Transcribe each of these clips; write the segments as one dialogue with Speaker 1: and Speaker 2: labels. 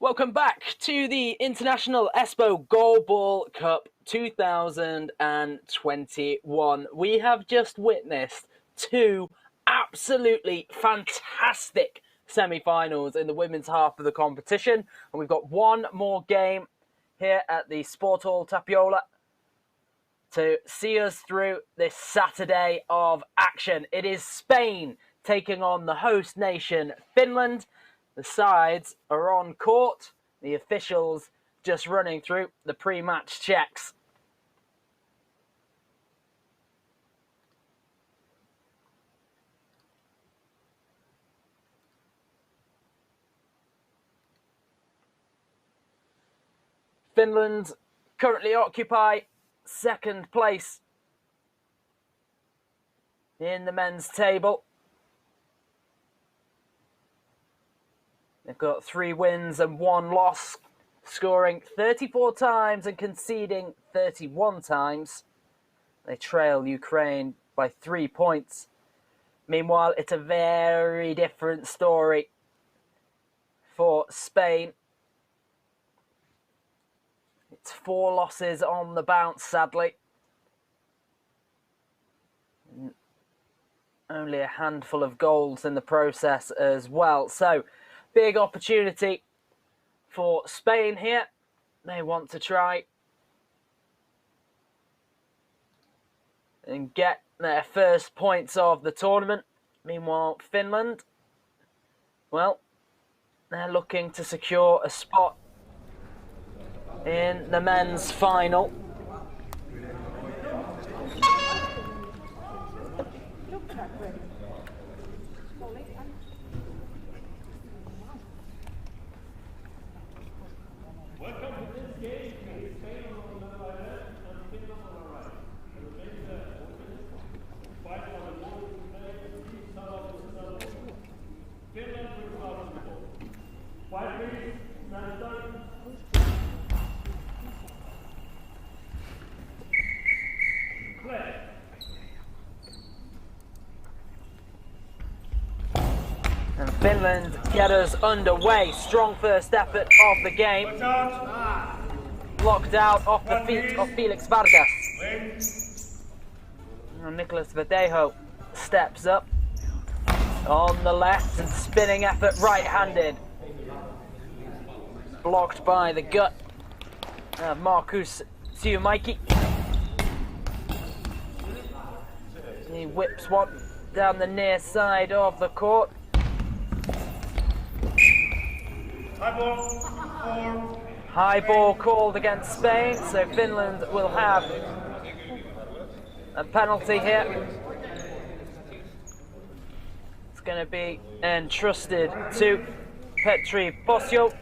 Speaker 1: Welcome back to the International Espoo Goalball Cup 2021. We have just witnessed two absolutely fantastic semi-finals in the women's half of the competition. And we've got one more game here at the Sport Hall Tapiola to see us through this Saturday of action. It is Spain taking on the host nation, Finland. The sides are on court. The officials just running through the pre-match checks. Finland currently occupy second place in the men's table. They've got 3 wins and 1 loss, scoring 34 times and conceding 31 times. They trail Ukraine by 3 points. Meanwhile, it's a very different story for Spain. It's 4 losses on the bounce, sadly. Only a handful of goals in the process as well. So, big opportunity for Spain here. They want to try and get their first points of the tournament. Meanwhile, Finland, well, they're looking to secure a spot in the men's final. And Finland get us underway. Strong first effort of the game. Blocked out off the feet of Felix Vargas. And Nicolas Verdejo steps up on the left and spinning effort right-handed. Blocked by the gut of Markus Siumaiki. He whips one down the near side of the court. High ball called against Spain, so Finland will have a penalty here. It's going to be entrusted to Petri Posio.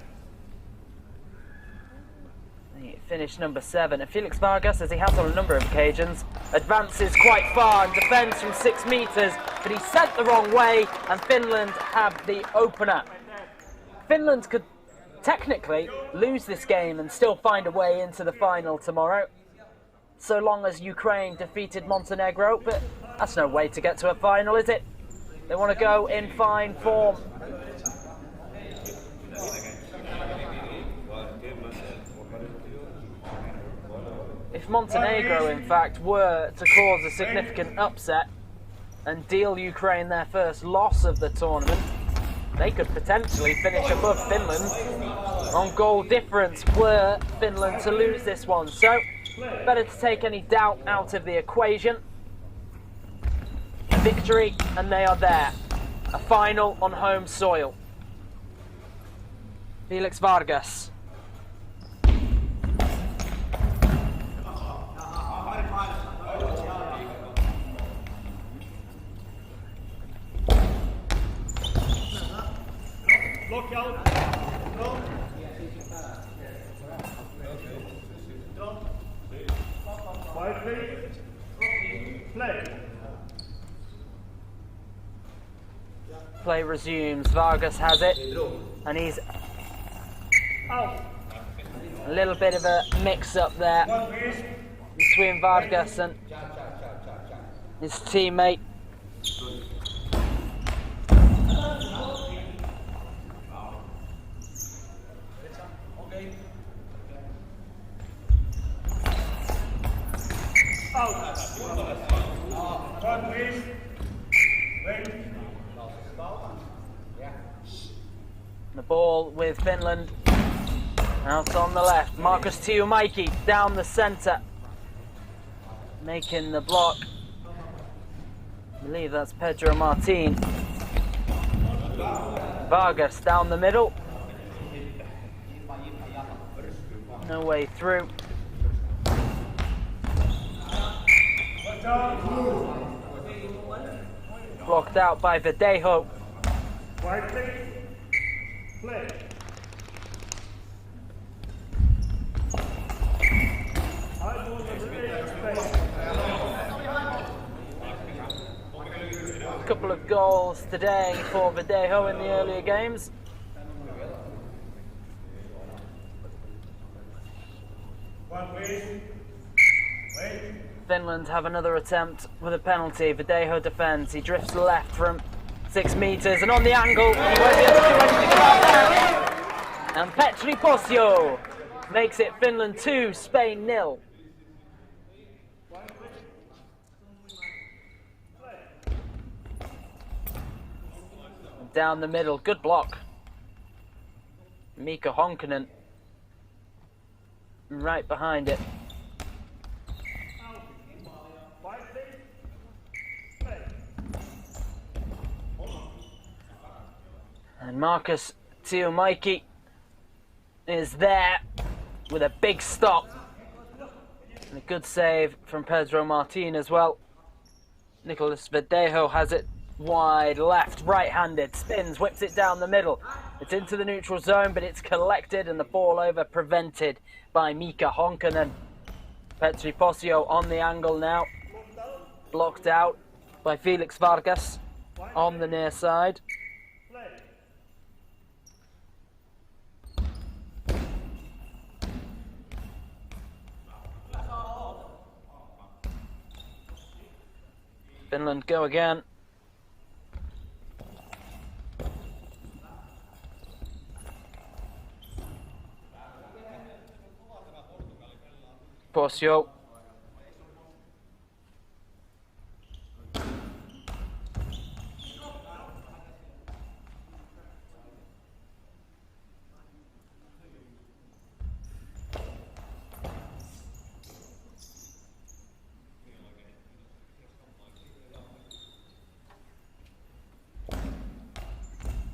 Speaker 1: Finish number 7. And Felix Vargas, as he has on a number of occasions, advances quite far and defends from 6 meters, but he's sent the wrong way, and Finland have the opener. Finland could technically lose this game and still find a way into the final tomorrow, so long as Ukraine defeated Montenegro, but that's no way to get to a final, is it? They want to go in fine form. If Montenegro, in fact, were to cause a significant upset and deal Ukraine their first loss of the tournament, they could potentially finish above Finland on goal difference were Finland to lose this one. So, better to take any doubt out of the equation. Victory, and they are there. A final on home soil. Felix Vargas. Play resumes. Vargas has it, and he's a little bit of a mix-up there between Vargas and his teammate. The ball with Finland. Out on the left. Markus Tiumäki down the centre. Making the block. I believe that's Pedro Martin. Vargas down the middle. No way through. Blocked out by Verdejo.
Speaker 2: Play.
Speaker 1: A couple of goals today for Verdejo in the earlier games. Finland have another attempt with a penalty. Verdejo defends. He drifts left from 6 metres and on the angle. He won't be able to do anything about that. And Petri Posio makes it Finland 2, Spain 0. Down the middle, good block. Mika Honkanen right behind it. And Markus Tiumäki is there with a big stop. And a good save from Pedro Martin as well. Nicolas Verdejo has it wide left, right-handed, spins, whips it down the middle. It's into the neutral zone, but it's collected and the ball over prevented by Mika Honkanen. Petri Posio on the angle now. Blocked out by Felix Vargas on the near side. Finland go again. Posio.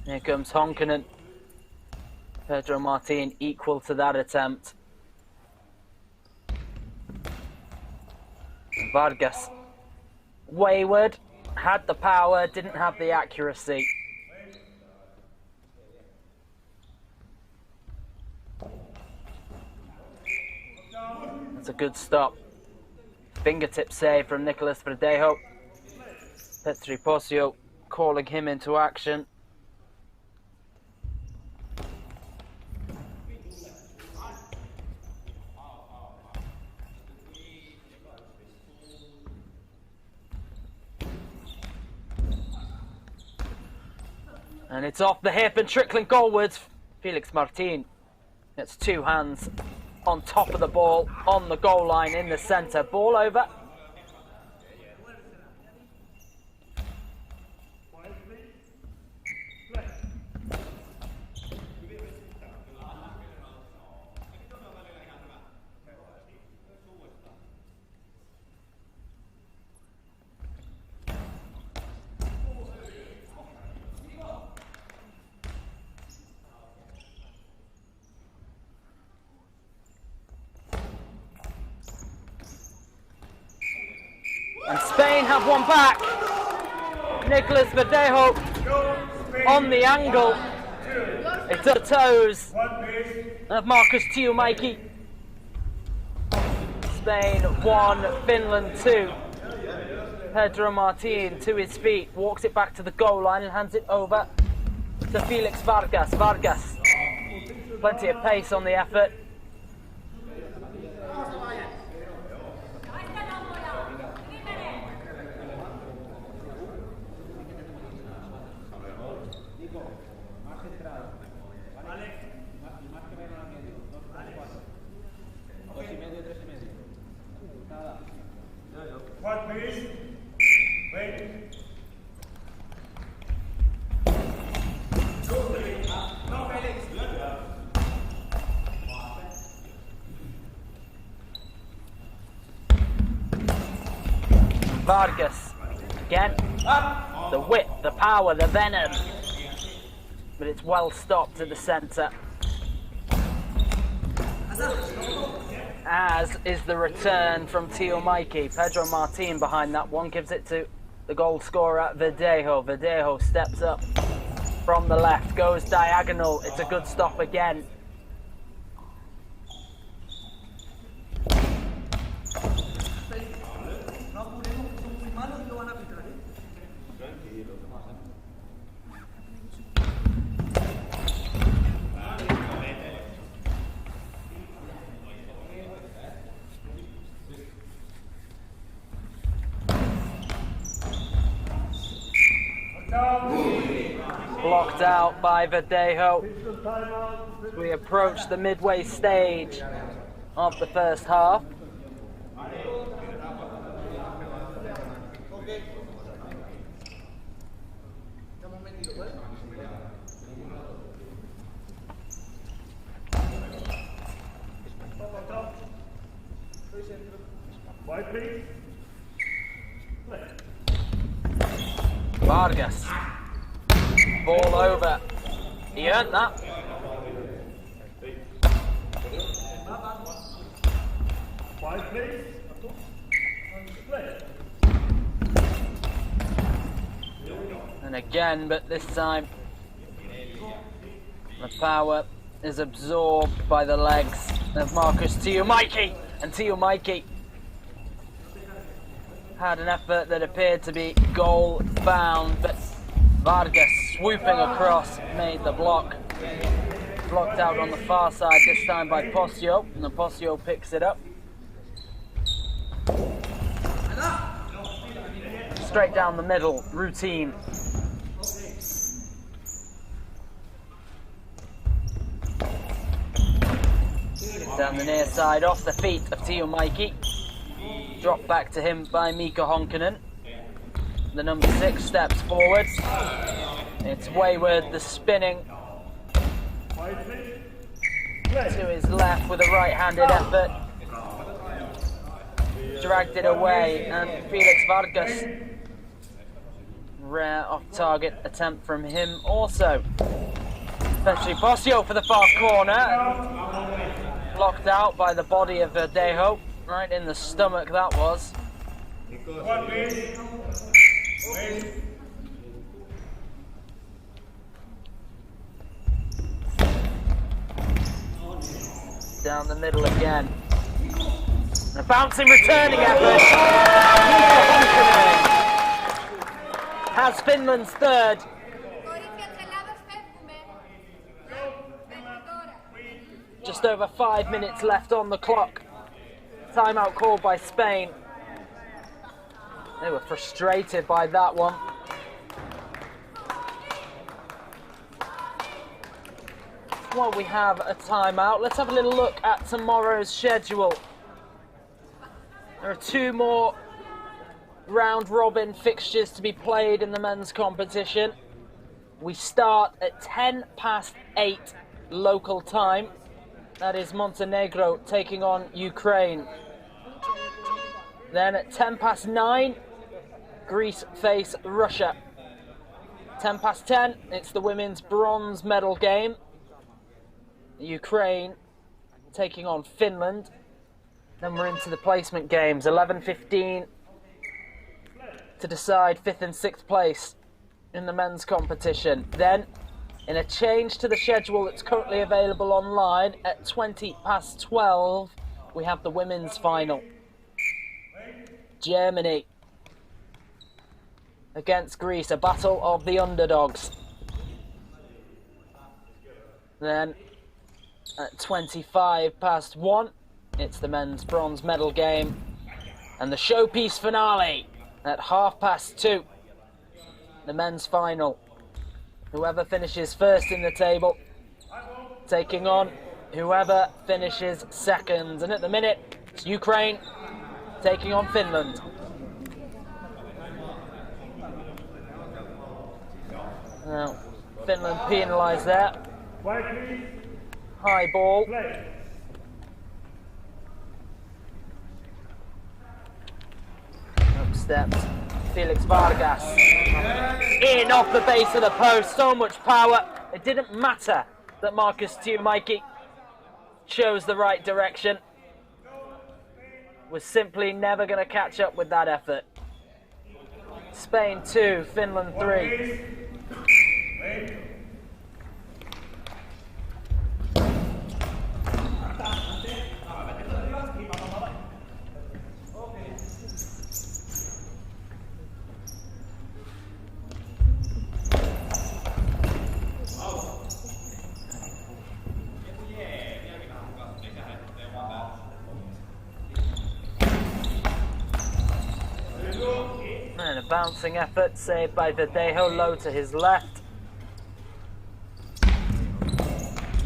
Speaker 1: Here comes Honkanen. Pedro Martin equal to that attempt. Vargas, wayward, had the power, didn't have the accuracy. That's a good stop. Fingertip save from Nicolas Verdejo. Petri Posio calling him into action. And it's off the hip and trickling goalwards. Felix Martin. It's two hands on top of the ball, on the goal line in the centre. Ball over. And Spain have one back. Nicolas Verdejo on the angle. It's at the toes of Markus Tiumäki. Spain 1, Finland 2. Pedro Martin to his feet, walks it back to the goal line and hands it over to Felix Vargas. Vargas, plenty of pace on the effort. Vargas. Again, the width, the power, the venom. But it's well stopped at the centre. As is the return from Tio Mikey. Pedro Martin behind that one, gives it to the goal scorer, Verdejo. Verdejo steps up from the left, goes diagonal. It's a good stop again. Blocked out by Verdejo. As we approach the midway stage of the first half. Vargas. Ball over. He earned that. And again, but this time the power is absorbed by the legs of Marcus Tio Mikey. And Tio Mikey had an effort that appeared to be goal bound, but Vargas swooping across made the block. Blocked out on the far side, this time by Posio, and the Posio picks it up. Straight down the middle, routine. Down the near side, off the feet of Tio Mikey. Dropped back to him by Mika Honkanen. The number 6 steps forward. It's wayward, the spinning to his left with a right-handed effort. Dragged it away, and Felix Vargas. Rare off-target attempt from him also. Especially Posio for the far corner. Blocked out by the body of Verdejo. Right in the stomach that was. Down the middle again. A bouncing returning effort. Has Finland's third. Just over 5 minutes left on the clock. Timeout called by Spain. They were frustrated by that one. While we have a timeout, let's have a little look at tomorrow's schedule. There are 2 more round-robin fixtures to be played in the men's competition. We start at 8:10 local time. That is Montenegro taking on Ukraine. Then at 9:10, Greece face Russia. 10:10, it's the women's bronze medal game. Ukraine taking on Finland. Then we're into the placement games. 11:15 to decide 5th and 6th place in the men's competition. Then, in a change to the schedule that's currently available online, at 12:20, we have the women's final. Germany against Greece, a battle of the underdogs. Then, at 1:25, it's the men's bronze medal game. And the showpiece finale at 2:30, the men's final. Whoever finishes first in the table, taking on whoever finishes second. And at the minute, it's Ukraine taking on Finland. Now, Finland penalised there. High ball. Oops. sidestepped. Felix Vargas in off the base of the post. So much power. It didn't matter that Marcus Tumaiki chose the right direction. Was simply never going to catch up with that effort. Spain 2, Finland 3. And a bouncing effort saved by Verdejo, low to his left.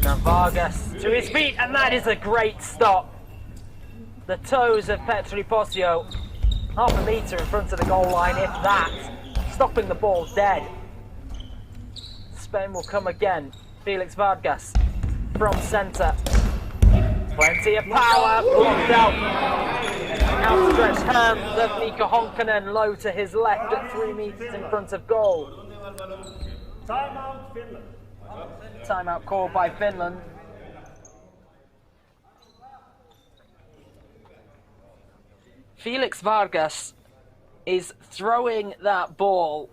Speaker 1: Now Vargas to his feet, and that is a great stop. The toes of Petri Posio, half a metre in front of the goal line, if that, stopping the ball dead. Spain will come again. Felix Vargas from centre. Plenty of power, blocked out. Outstretched hand of Mika Honkanen, low to his left at 3 metres in front of goal.
Speaker 2: Timeout, Finland.
Speaker 1: Timeout called by Finland. Felix Vargas is throwing that ball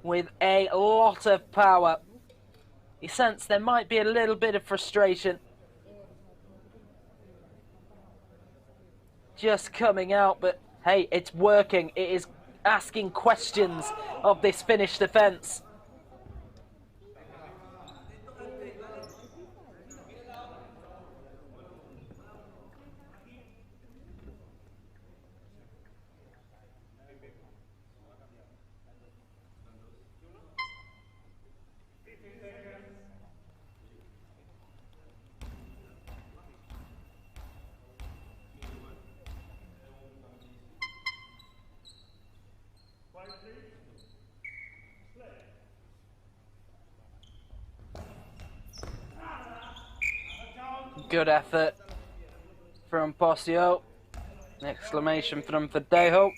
Speaker 1: with a lot of power. You sense there might be a little bit of frustration just coming out, but hey, it's working. It is asking questions of this Finnish defence. Good effort from Posio. Exclamation from Verdejo.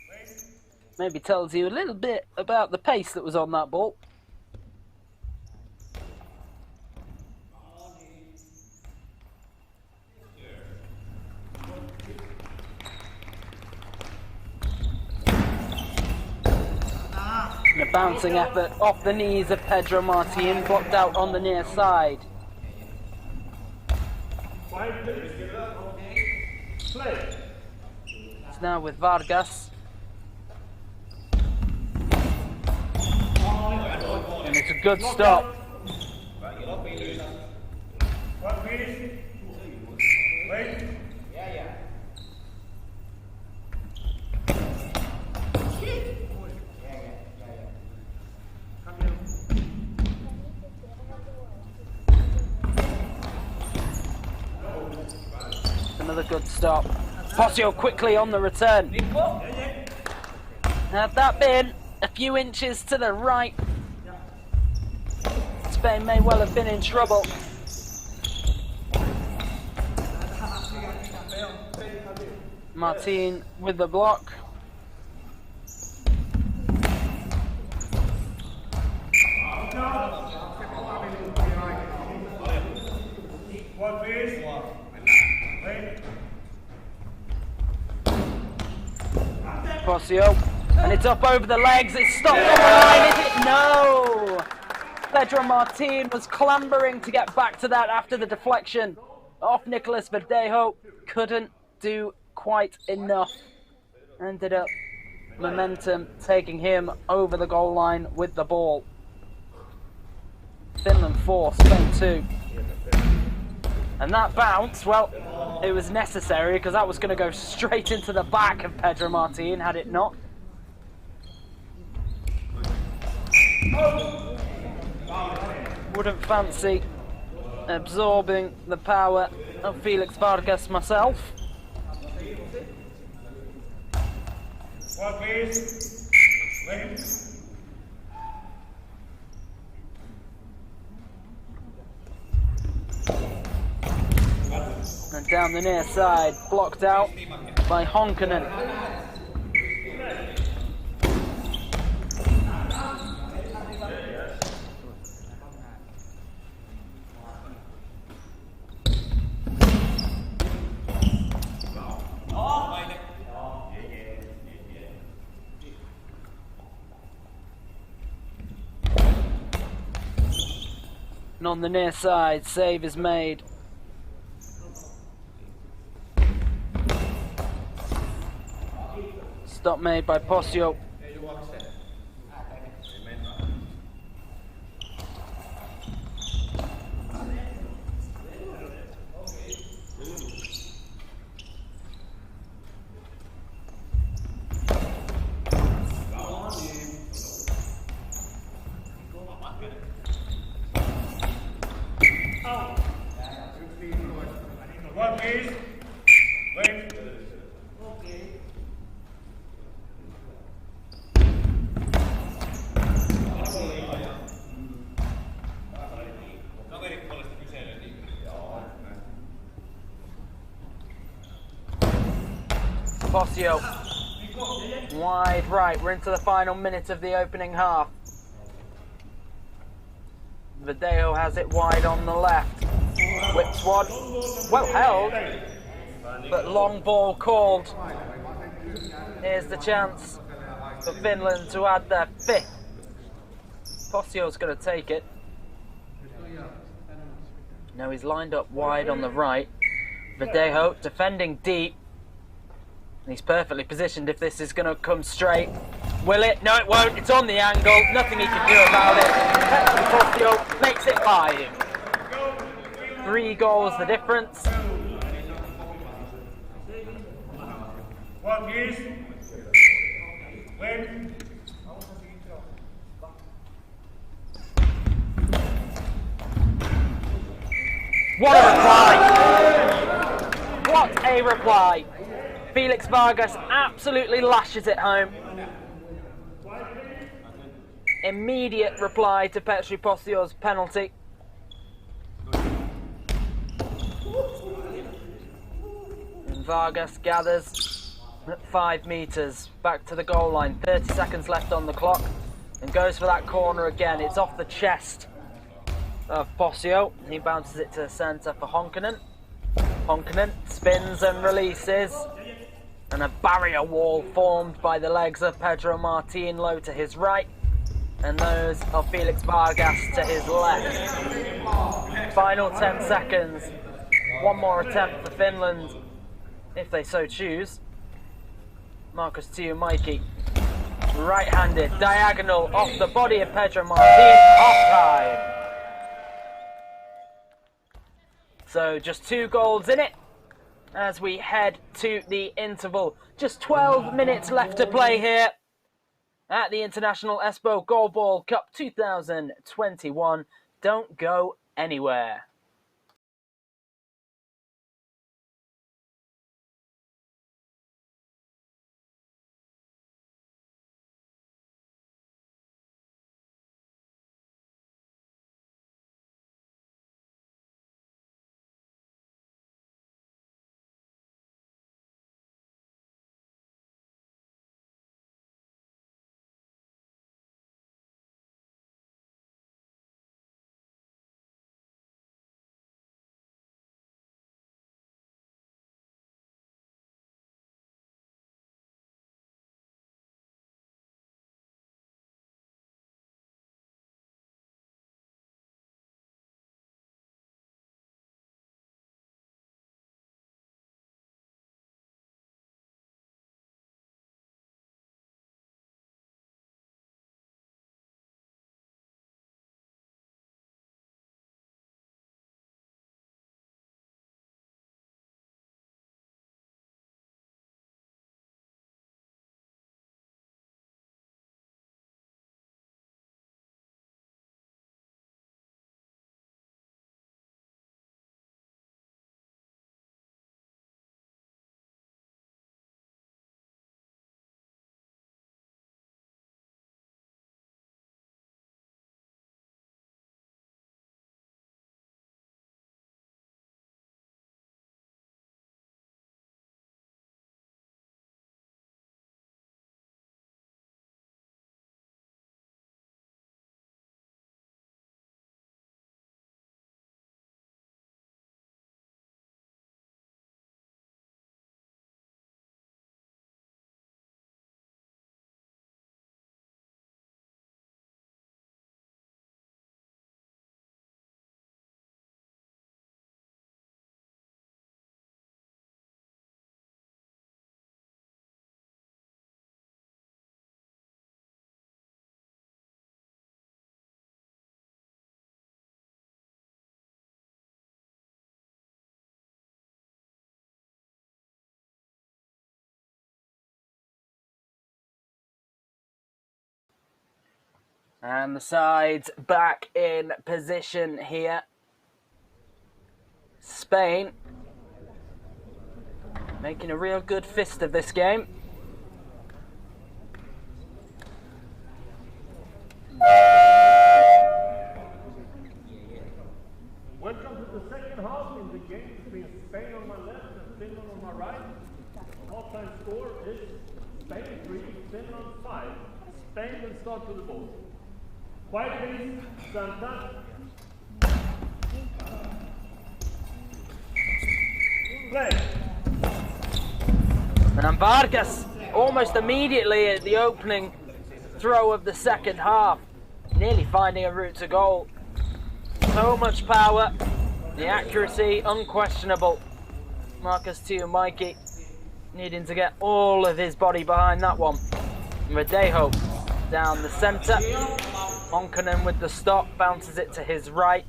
Speaker 1: Maybe tells you a little bit about the pace that was on that ball. And a bouncing effort off the knees of Pedro Martin, blocked out on the near side. It's now with Vargas. And it's a good stop. Another good stop. Posio quickly on the return. Had that been a few inches to the right, Spain may well have been in trouble. Martin with the block. Posio, and it's up over the legs. It's stopped on the line, is it? No! Pedro Martin was clambering to get back to that after the deflection off Nicolas Verdejo. Couldn't do quite enough. Ended up momentum taking him over the goal line with the ball. Finland 4, Spain 2. And that bounce, well, it was necessary because that was going to go straight into the back of Pedro Martin had it not. Wouldn't fancy absorbing the power of Felix Vargas myself. And down the near side, blocked out by Honkanen. And on the near side, save is made. Stop made by Posio.
Speaker 2: One, please. Wait.
Speaker 1: Posio. Wide right. We're into the final minute of the opening half. Verdejo has it wide on the left. Whips one. Well held. But long ball called. Here's the chance for Finland to add their fifth. Posio's going to take it. Now he's lined up wide on the right. Verdejo defending deep. And he's perfectly positioned if this is going to come straight. Will it? No, it won't. It's on the angle. Nothing he can do about it. Posio makes it 5. 3 goals the difference.
Speaker 2: One, please. Wait.
Speaker 1: What a reply! What a reply! Felix Vargas absolutely lashes it home. Immediate reply to Petri Posio's penalty. And Vargas gathers at 5 metres back to the goal line. 30 seconds left on the clock. And goes for that corner again. It's off the chest of Posio. He bounces it to the centre for Honkanen. Honkanen spins and releases. And a barrier wall formed by the legs of Pedro Martin low to his right. And those of Felix Vargas to his left. Final 10 seconds. One more attempt for Finland, if they so choose. Marcus Tuumaiki. Right-handed, diagonal, off the body of Pedro Martin, offside. So just 2 goals in it as we head to the interval. Just 12 minutes left to play here at the International Espoo Goalball Cup 2021. Don't go anywhere. And the sides back in position here. Spain making a real good fist of this game.
Speaker 2: Welcome to the second half in the game between Spain on my left and Finland on my right. Half-time score is Spain 3, Finland 5. Spain will start to the ball. Quiet please, Santa. Play.
Speaker 1: And Vargas, almost immediately at the opening throw of the second half, nearly finding a route to goal. So much power, the accuracy unquestionable. Marcus Tuimaiki needing to get all of his body behind that one. Verdejo down the centre. Honkanen with the stop, bounces it to his right.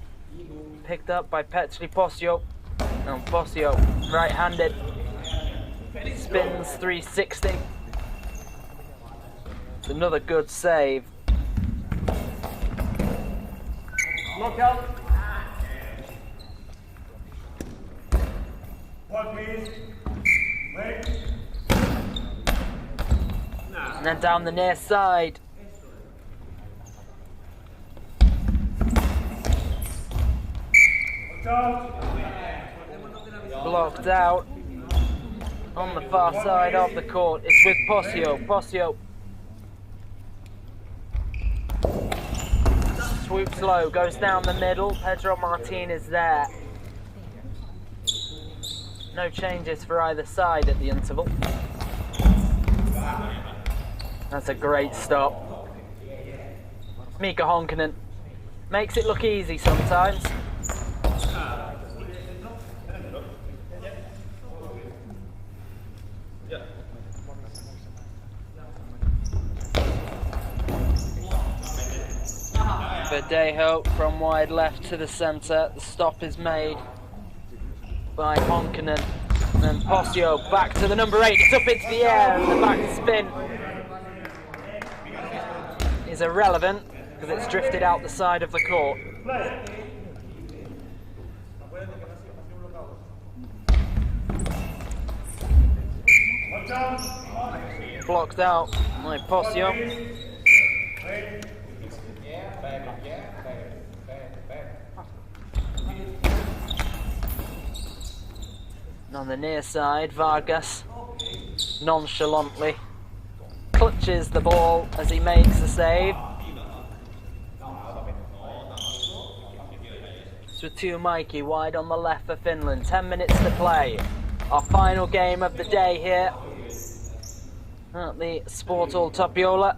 Speaker 1: Picked up by Petri Posio. And Posio, right-handed. Spins 360. It's another good save.
Speaker 2: Knockout. What please? Wait.
Speaker 1: And then down the near side.
Speaker 2: Watch out.
Speaker 1: Blocked out. On the far side of the court. It's with Posio. Posio. Swoops low, goes down the middle. Pedro Martinez there. No changes for either side at the interval. That's a great stop. Mika Honkanen makes it look easy sometimes. Verdejo from wide left to the centre. The stop is made by Honkanen. And then Posio back to the number 8. It's up into the air and the back spin is irrelevant because it's drifted out the side of the court. Blocked out by Posio. On the near side, Vargas nonchalantly clutches the ball as he makes the save. It's with Tuimaiki wide on the left for Finland. 10 minutes to play. Our final game of the day here at the Sport Hall Tapiola.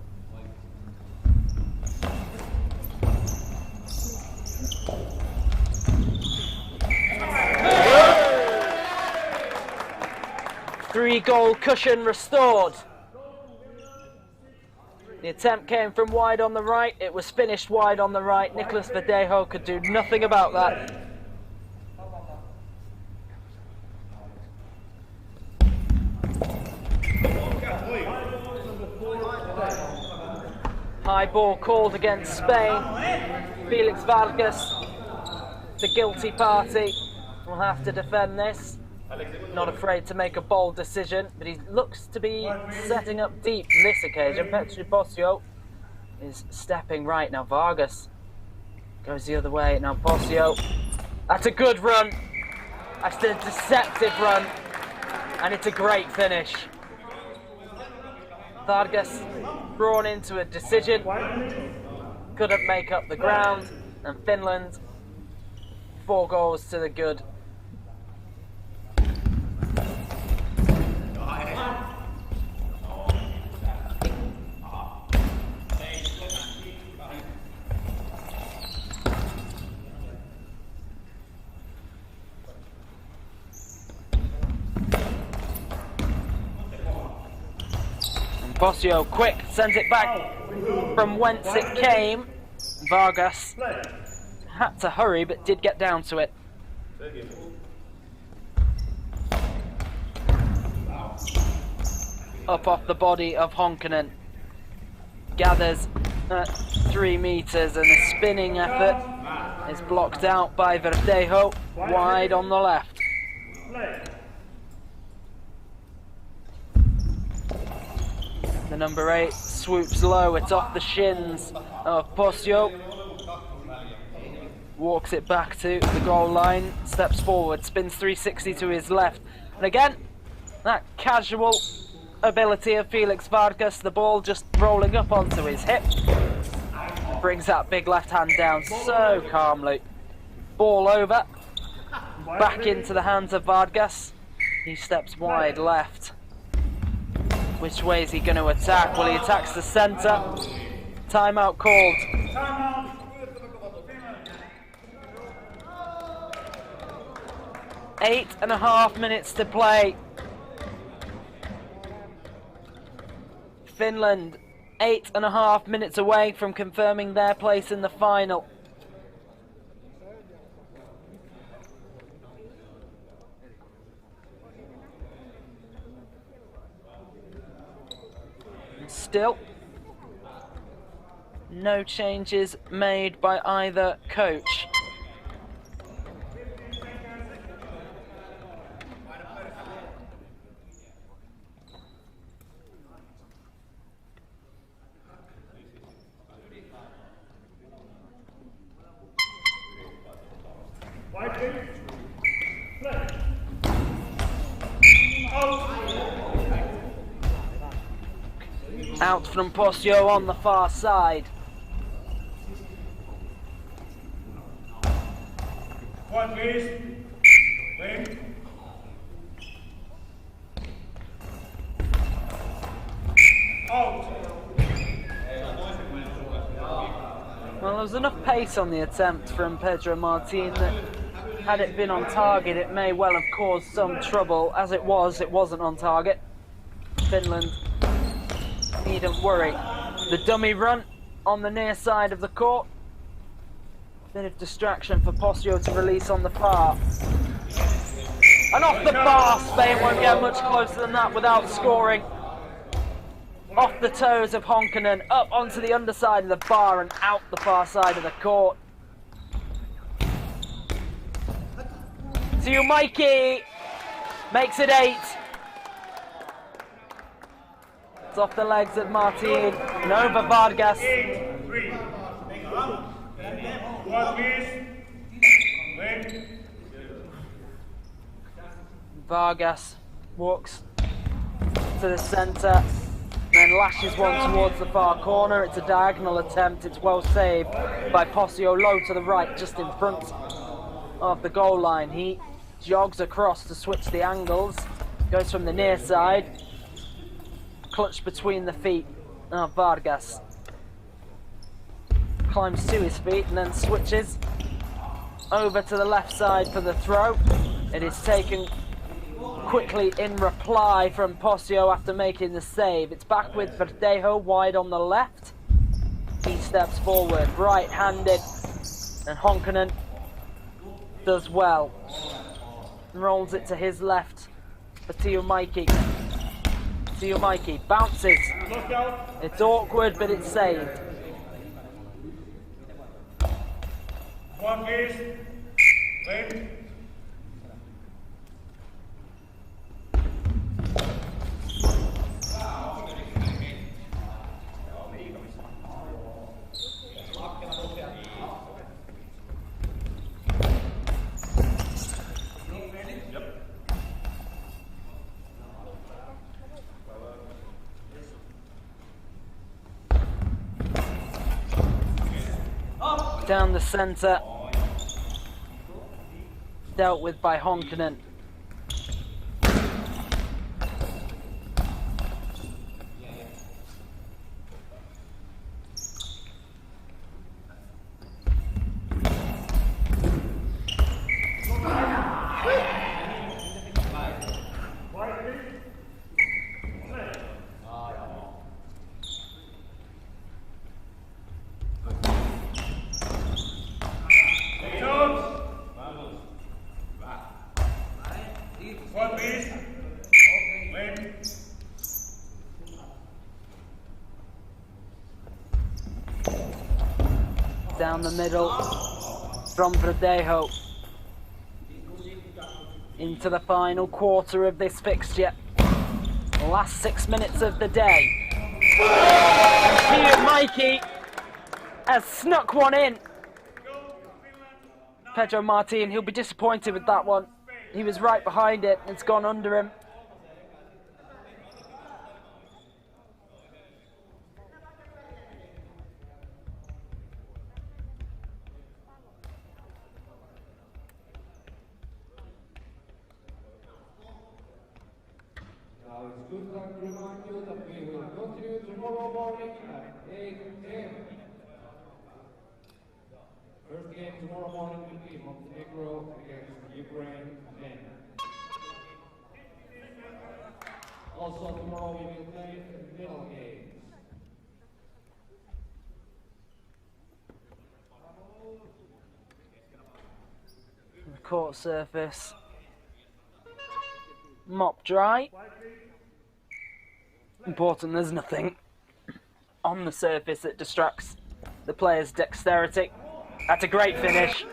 Speaker 1: Three-goal cushion restored. The attempt came from wide on the right. It was finished wide on the right. Nicolas Verdejo could do nothing about that. High ball called against Spain. Felix Vargas, the guilty party, will have to defend this. Not afraid to make a bold decision, but he looks to be setting up deep on this occasion. Petri Posio is stepping right. Now Vargas goes the other way. Now Posio. That's a good run. That's a deceptive run. And it's a great finish. Vargas drawn into a decision. Couldn't make up the ground. And Finland, 4 goals to the good. Posio, quick, sends it back from whence it came. Vargas had to hurry, but did get down to it. Up off the body of Honkanen. Gathers at 3 meters, and a spinning effort is blocked out by Verdejo, wide on the left. The number 8 swoops low, it's off the shins of Posio. Walks it back to the goal line, steps forward, spins 360 to his left. And again, that casual ability of Felix Vargas, the ball just rolling up onto his hip. Brings that big left hand down so calmly. Ball over, back into the hands of Vargas. He steps wide left. Which way is he going to attack? Well, he attacks the centre. Timeout called. 8.5 minutes to play. Finland 8.5 minutes away from confirming their place in the final. Still, no changes made by either coach. Out from Posio on the far side.
Speaker 2: One, please. Wait. Out.
Speaker 1: Well, there was enough pace on the attempt from Pedro Martin that had it been on target, it may well have caused some trouble. As it wasn't on target. Finland needn't worry. The dummy run on the near side of the court. Bit of distraction for Posio to release on the far. And off the bar, Spain won't get much closer than that without scoring. Off the toes of Honkanen, up onto the underside of the bar and out the far side of the court. Mikey makes it 8. It's off the legs of Martin, Nova Vargas.
Speaker 2: 3. One, please. Wait.
Speaker 1: Vargas walks to the centre, then lashes one towards the far corner. It's a diagonal attempt, it's well saved by Posio, low to the right, just in front of the goal line. He jogs across to switch the angles, goes from the near side, clutched between the feet of Vargas. Climbs to his feet and then switches over to the left side for the throw. It is taken quickly in reply from Posio after making the save. It's back with Verdejo wide on the left. He steps forward, right-handed, and Honkanen does well. Rolls it to his left for Mikey. Mikey bounces. It's awkward, but it's saved.
Speaker 2: One, please. Wait.
Speaker 1: Down the centre, dealt with by Honkanen. Down the middle from Verdejo. Into the final quarter of this fixture. The last 6 minutes of the day. Here, Mikey has snuck one in. Pedro Martin, he'll be disappointed with that one. He was right behind it. It's gone under him.
Speaker 3: It's good time to remind you that we will continue tomorrow morning at 8 a.m. First game tomorrow morning will be Montenegro against Ukraine men. Also tomorrow we will play the middle games.
Speaker 1: The court surface. Mop dry. Important, there's nothing on the surface that distracts the player's dexterity. That's a great finish.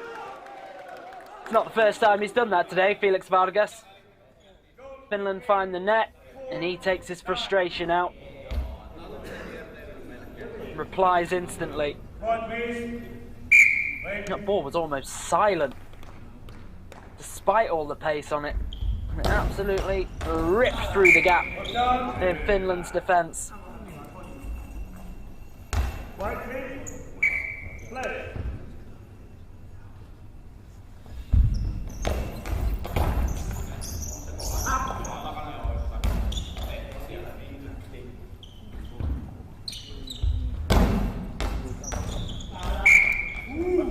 Speaker 1: It's not the first time he's done that today, Felix Vargas. Finland find the net, and he takes his frustration out. Replies instantly. That ball was almost silent, despite all the pace on it. It absolutely ripped through the gap in Finland's defence.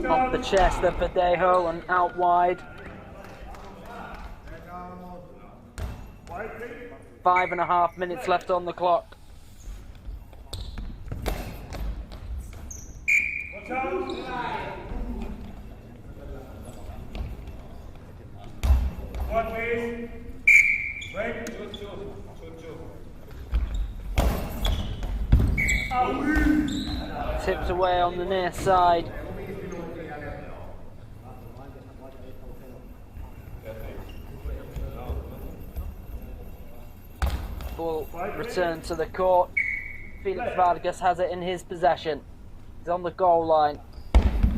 Speaker 1: Off the chest of Verdejo and out wide. 5.5 minutes left on the clock. Tipped away on the near side. Ball returned to the court. Felix Vargas has it in his possession. He's on the goal line.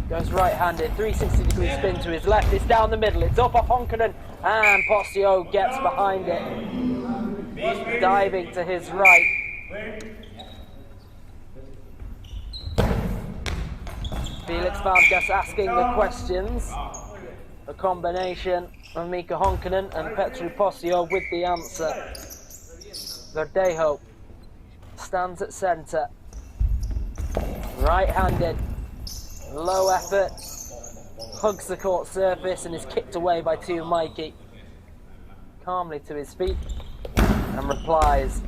Speaker 1: Goes right-handed, 360-degree spin to his left. It's down the middle. It's up off Honkanen, and Postio gets behind it, diving to his right. Felix Vargas asking the questions. A combination of Mika Honkanen and Petru Postio with the answer. Verdejo stands at centre. Right-handed, low effort, hugs the court surface and is kicked away by Teo Mikey. Calmly to his feet and replies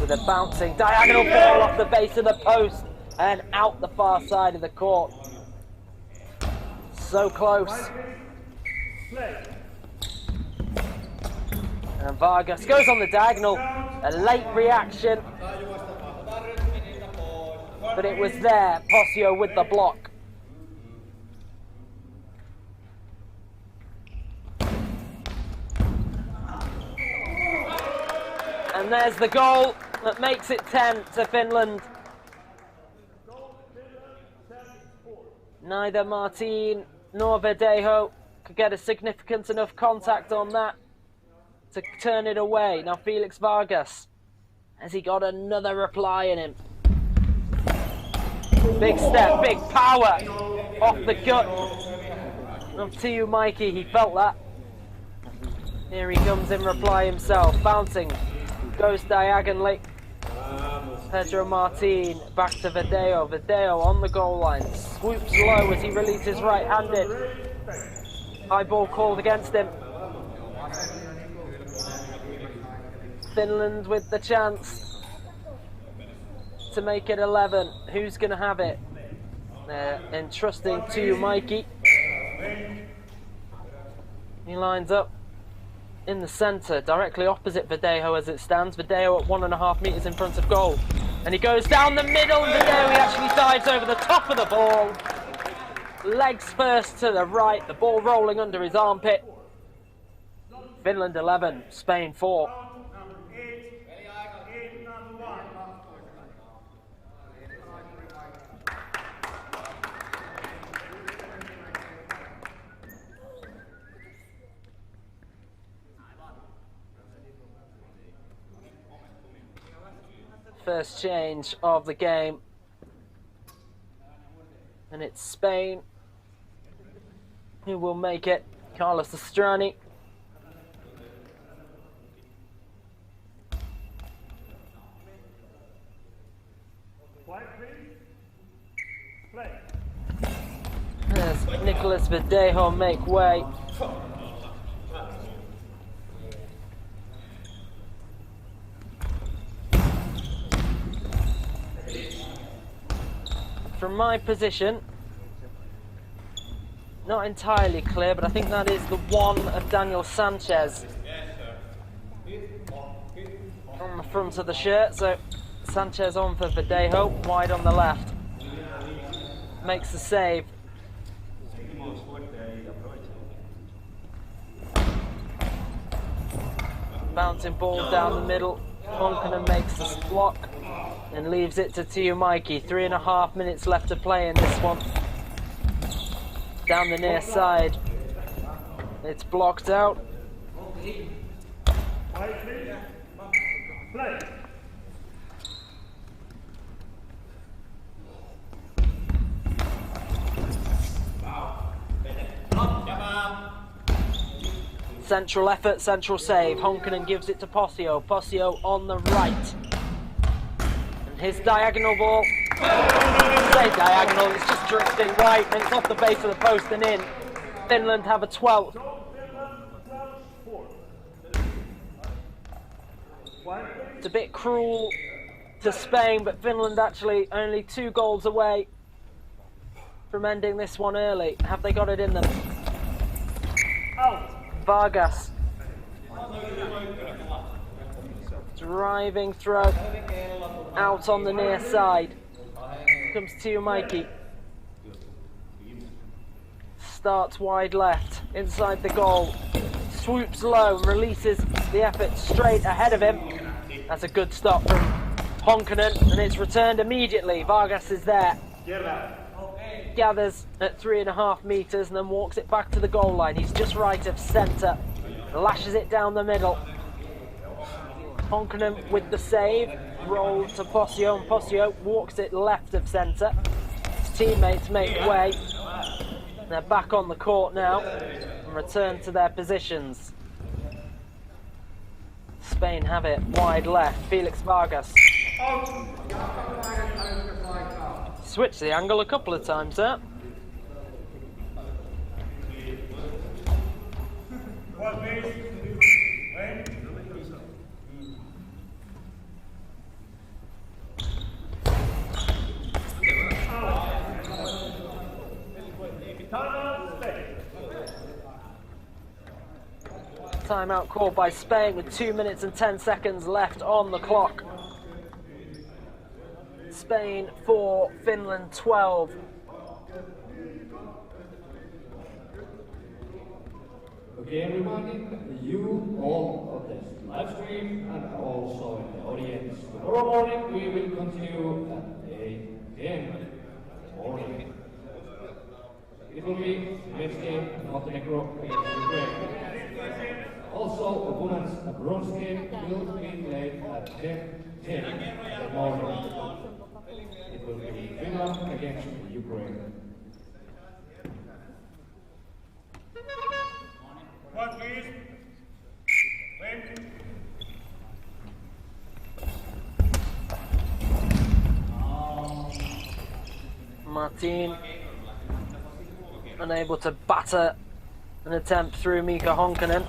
Speaker 1: with a bouncing diagonal ball off the base of the post and out the far side of the court. So close. And Vargas goes on the diagonal. A late reaction, but it was there. Postio with the block. And there's the goal that makes it 10 to Finland. Neither Martin nor Verdejo could get a significant enough contact on that to turn it away. Now Felix Vargas, has he got another reply in him? Big step, big power off the gut of Teo Mikey. He felt that. Here he comes in reply himself, bouncing, goes diagonally. Pedro Martin back to Verdejo. Verdejo on the goal line, swoops low as he releases right-handed. High ball called against him. Finland with the chance to make it 11. Who's going to have it? They're entrusting to Mikey. He lines up in the centre, directly opposite Verdejo as it stands. Verdejo at 1.5 metres in front of goal. And he goes down the middle, and Verdejo, he actually dives over the top of the ball. legs first to the right, the ball rolling under his armpit. Finland 11, Spain 4. First change of the game, and it's Spain who will make it. Carlos Estrani. As Nicolas Verdejo make way. From my position, not entirely clear, but I think that is the one of Daniel Sanchez on the front of the shirt. So Sanchez on for Verdejo, wide on the left. Makes the save. Bouncing ball down the middle. Honkanen makes the block and leaves it to Tiumaiki. 3.5 minutes left to play in this one. Down the near side. It's blocked out. Central effort, central save. Honkanen gives it to Posio. Posio on the right. And his diagonal ball. Say diagonal, it's just drifting right and it's off the base of the post and in. Finland have a 12th. It's a bit cruel to Spain, but Finland actually only 2 goals away from ending this one early. Have they got it in them?
Speaker 2: Out.
Speaker 1: Vargas. Driving throw. Out on the near side. Comes Tiumaiki. Starts wide left. Inside the goal. Swoops low and releases the effort straight ahead of him. That's a good stop from Honkanen, and it's returned immediately. Vargas is there. Gathers at 3.5 meters and then walks it back to the goal line. He's just right of centre. Lashes it down the middle. Honkanen with the save. Roll to Posio, and Posio walks it left of centre. His teammates make way. They're back on the court now and return to their positions. Spain have it wide left. Felix Vargas. Switched the angle a couple of times there. Timeout called by Spain with 2 minutes and 10 seconds left on the clock. Spain 4, Finland 12.
Speaker 3: Okay, reminding you all of this live stream and also in the audience. Tomorrow morning we will continue at 8 a.m. morning. It will be next game Montenegro against Ukraine. Also, a women's bronze game will be played at 10:10 in the morning. It will be Finland against Ukraine.
Speaker 2: What please?
Speaker 1: Martin unable to batter an attempt through Mika Honkanen.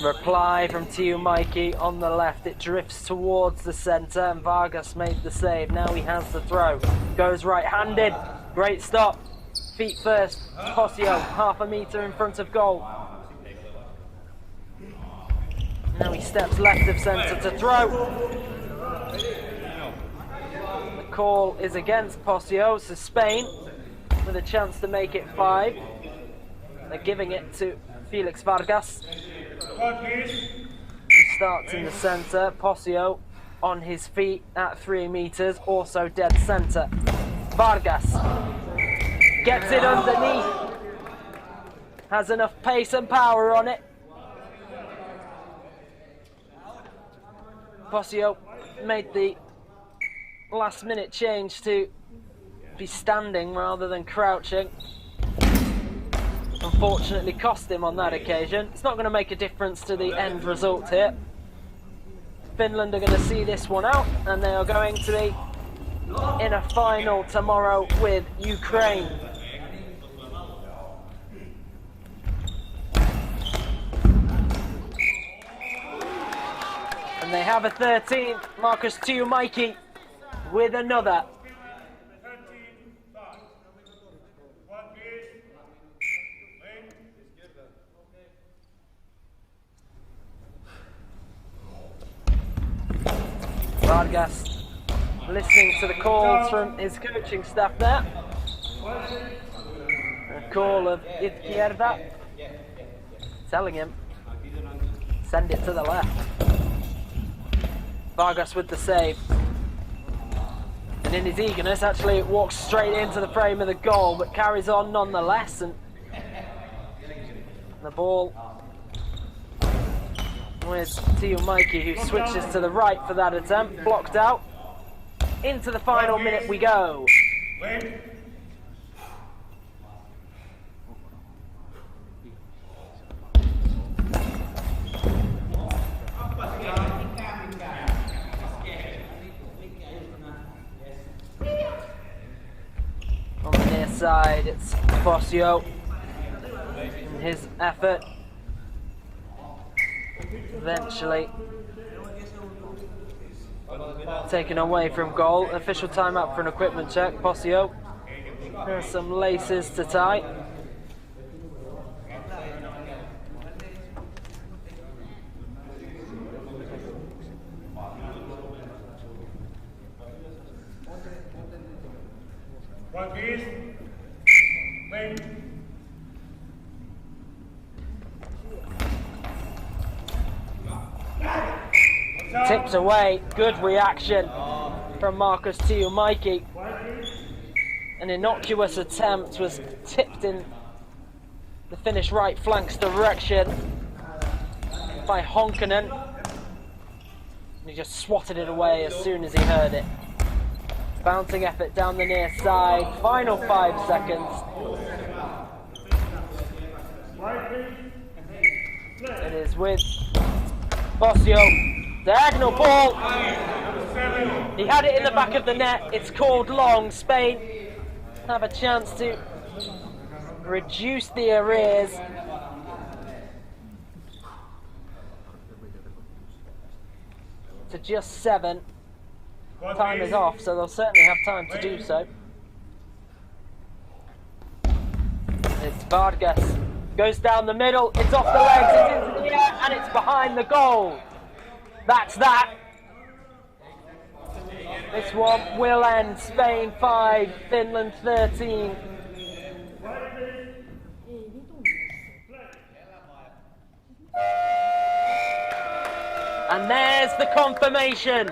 Speaker 1: Reply from Tiumaiki on the left. It drifts towards the centre and Vargas made the save. Now he has the throw. Goes right-handed. Great stop. Feet first. Posio, 0.5 metre in front of goal. Now he steps left of centre to throw. The call is against Posio, so Spain with a chance to make it 5. They're giving it to Felix Vargas. He starts in the centre. Posio on his feet at 3 meters, also dead centre. Vargas gets it underneath. Has enough pace and power on it. Posio made the last minute change to be standing rather than crouching. Unfortunately cost him on that occasion. It's not going to make a difference to the end result here. Finland are going to see this one out, and they are going to be in a final tomorrow with Ukraine. And they have a 13th, Marcus Tuumaiki with another. Vargas listening to the calls from his coaching staff there. A call of Izquierda, telling him, send it to the left. Vargas with the save. And in his eagerness, actually it walks straight into the frame of the goal, but carries on nonetheless. And the ball with Tuumaiki, who switches to the right for that attempt, blocked out. Into the final minute we go. On the near side, it's Posio in his effort. Eventually taken away from goal. Official timeout for an equipment check. Posio has some laces to tie. Tipped away, good reaction from Marcus Tuumaiki. An innocuous attempt was tipped in the Finnish right flank's direction by Honkanen. And he just swatted it away as soon as he heard it. Bouncing effort down the near side, final 5 seconds. It is with Posio. Diagonal ball. He had it in the back of the net. It's called long. Spain have a chance to reduce the arrears. To just 7. Time is off, so they'll certainly have time to do so. It's Vargas. Goes down the middle. It's off the legs. It's into the air, and it's behind the goal. That's that. This one will end. Spain 5, Finland 13. And there's the confirmation.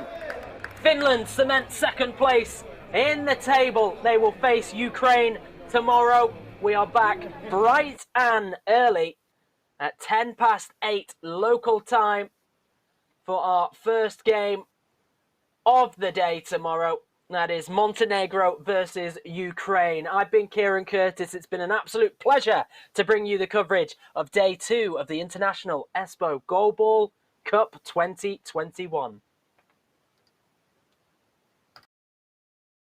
Speaker 1: Finland cement second place in the table. They will face Ukraine tomorrow. We are back bright and early at 8:10 local time for our first game of the day tomorrow. That is Montenegro versus Ukraine. I've been Kieran Curtis. It's been an absolute pleasure to bring you the coverage of day 2 of the International Espoo Goalball Cup 2021.